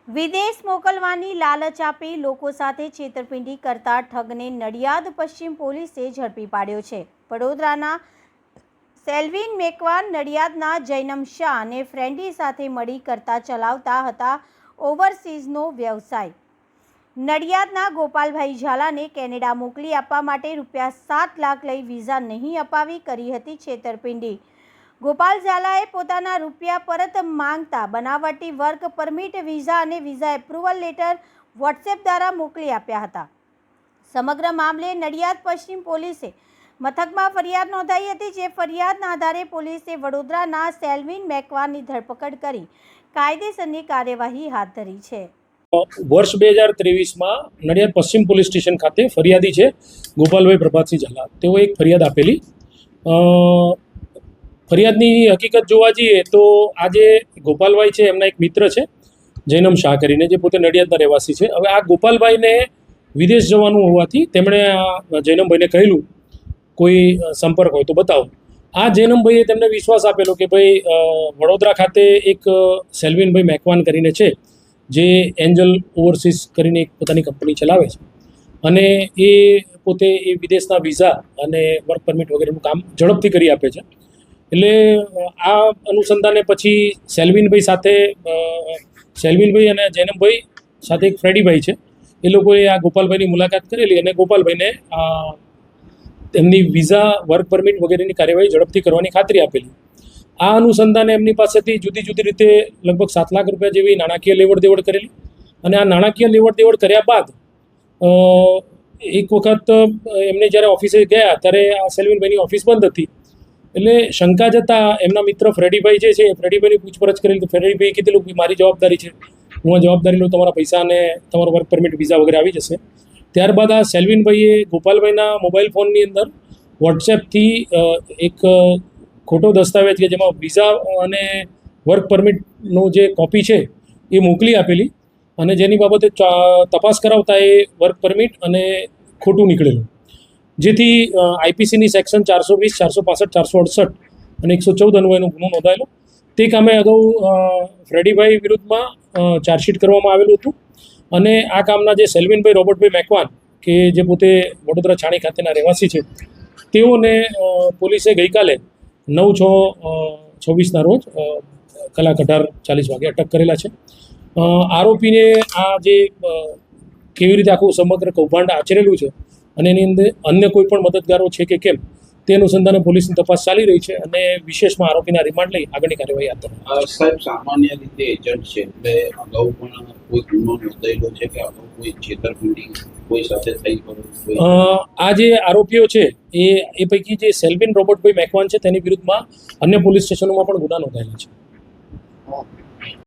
વિદેશ મોકલવાની લાલચ આપી લોકો સાથે છેતરપિંડી કરતા ઠગને નડિયાદ પશ્ચિમ પોલીસે ઝડપી પાડ્યો છે। વડોદરાના સેલ્વિન મેકવાન નડિયાદના જૈનમ શાહ અને ફ્રેન્ડી સાથે મળી કરતા ચલાવતા હતા ઓવરસીઝનો વ્યવસાય। નડિયાદના ગોપાલભાઈ ઝાલાને કેનેડા મોકલી આપવા માટે ₹7 લાખ લઈ વિઝા નહીં અપાવી કરી હતી છેતરપિંડી। ગોપાલ ઝાલાએ પોતાના રૂપિયા પરત માંગતા બનાવટી વર્ક પરમિટ, વિઝા અને વિઝા એપ્રુવલ લેટર વોટ્સએપ દ્વારા મોકલી આપ્યા હતા। સમગ્ર મામલે નડિયાદ પશ્ચિમ પોલીસે મથકમાં ફરિયાદ નોંધાઈ હતી, જે ફરિયાદના આધારે પોલીસે વડોદરાના સેલ્વિન મેકવાનની ધરપકડ કરી કાયદેસરની કાર્યવાહી હાથ ધરી છે। વર્ષ 2023માં નડિયાદ પશ્ચિમ પોલીસ સ્ટેશન ખાતે ફરિયાદી છે ગોપાલભાઈ પ્રભાતસિંહ ઝાલા। તેઓ એક ફરિયાદ આપેલી। ફરિયાદની હકીકત જોવા જઈએ તો આજે ગોપાલભાઈ છે એમના એક મિત્ર છે જૈનમ શાહ કરીને, જે પોતે નડિયાદના રહેવાસી છે। હવે આ ગોપાલભાઈને વિદેશ જવાનું હોવાથી તેમણે આ જૈનમભાઈને કહેલું કોઈ સંપર્ક હોય તો બતાવો। આ જૈનમભાઈએ તેમને વિશ્વાસ આપેલો કે ભાઈ વડોદરા ખાતે એક સેલ્વિનભાઈ મેકવાન કરીને છે, જે એન્જલ ઓવરસીઝ કરીને એક પોતાની કંપની ચલાવે છે અને એ પોતે એ વિદેશના વિઝા અને વર્ક પરમિટ વગેરેનું કામ ઝડપથી કરી આપે છે। એટલે આ અનુસંધાને પછી સેલ્વિનભાઈ અને જૈનમભાઈ સાથે એક ફ્રેડીભાઈ છે, એ લોકોએ આ ગોપાલભાઈની મુલાકાત કરેલી અને ગોપાલભાઈને તેમની વિઝા વર્ક પરમિટ વગેરેની કાર્યવાહી ઝડપથી કરવાની ખાતરી આપેલી। આ અનુસંધાને એમની પાસેથી જુદી જુદી રીતે લગભગ ₹7 લાખ જેવી નાણાકીય લેવડ દેવડ કરેલી અને આ નાણાકીય લેવડ દેવડ કર્યા બાદ એક વખત એમને જ્યારે ઓફિસે ગયા ત્યારે આ સેલ્વિનભાઈની ઓફિસ બંધ હતી। એટલે શંકા જતાં એમના મિત્ર ફ્રેડીભાઈ જે છે, ફ્રેડીભાઈની પૂછપરછ કરેલી તો ફ્રેડીભાઈએ કીધેલું કે મારી જવાબદારી છે, હું આ જવાબદારી લઉં, તમારા પૈસા અને તમારો વર્ક પરમિટ વિઝા વગેરે આવી જશે। ત્યારબાદ આ સેલ્વિનભાઈએ ગોપાલભાઈના મોબાઈલ ફોનની અંદર વોટ્સએપથી એક ખોટો દસ્તાવેજ કે જેમાં વિઝા અને વર્ક પરમિટનો જે કોપી છે એ મોકલી આપેલી અને જેની બાબતે તપાસ કરાવતા એ વર્ક પરમિટ અને ખોટું નીકળેલું, જેથી આઈપીસીની સેક્શન 420, 465, 468 અને 114 અન્વયનો ગુનો નોંધાયેલો। તે કામે અગાઉ ફ્રેડીભાઈ વિરુદ્ધમાં ચાર્જશીટ કરવામાં આવેલું હતું અને આ કામના જે સેલ્વિનભાઈ રોબર્ટભાઈ મેકવાન કે જે પોતે વડોદરા છાણી ખાતેના રહેવાસી છે, તેઓને પોલીસે ગઈકાલે 9/6/26ના રોજ કલાક 18:40 વાગે અટક કરેલા છે। આરોપીને આ જે કેવી રીતે આખું સમગ્ર કૌભાંડ આચરેલું છે અને એની અંદર અન્ય કોઈ પણ મદદગારો છે કે કેમ તે અનુસંધાને પોલીસની તપાસ ચાલી રહી છે અને વિશેષમાં આરોપીના રિમાન્ડ લઈ આગળની કાર્યવાહી હાથ ધરવામાં સાહેબ, સામાન્ય રીતે એજન્ટ છે એટલે અગાઉ પણ કોઈ ગુનો નોંધાયેલો છે કે અગાઉ કોઈ છેતરપિંડી કોઈ સાથે થઈ હોય? આ જે આરોપીઓ છે એ પૈકી જે સેલ્વિન રોબર્ટભાઈ મેકવાન છે તેની વિરુદ્ધમાં અન્ય પોલીસ સ્ટેશનોમાં પણ ગુના નોંધાયેલા છે।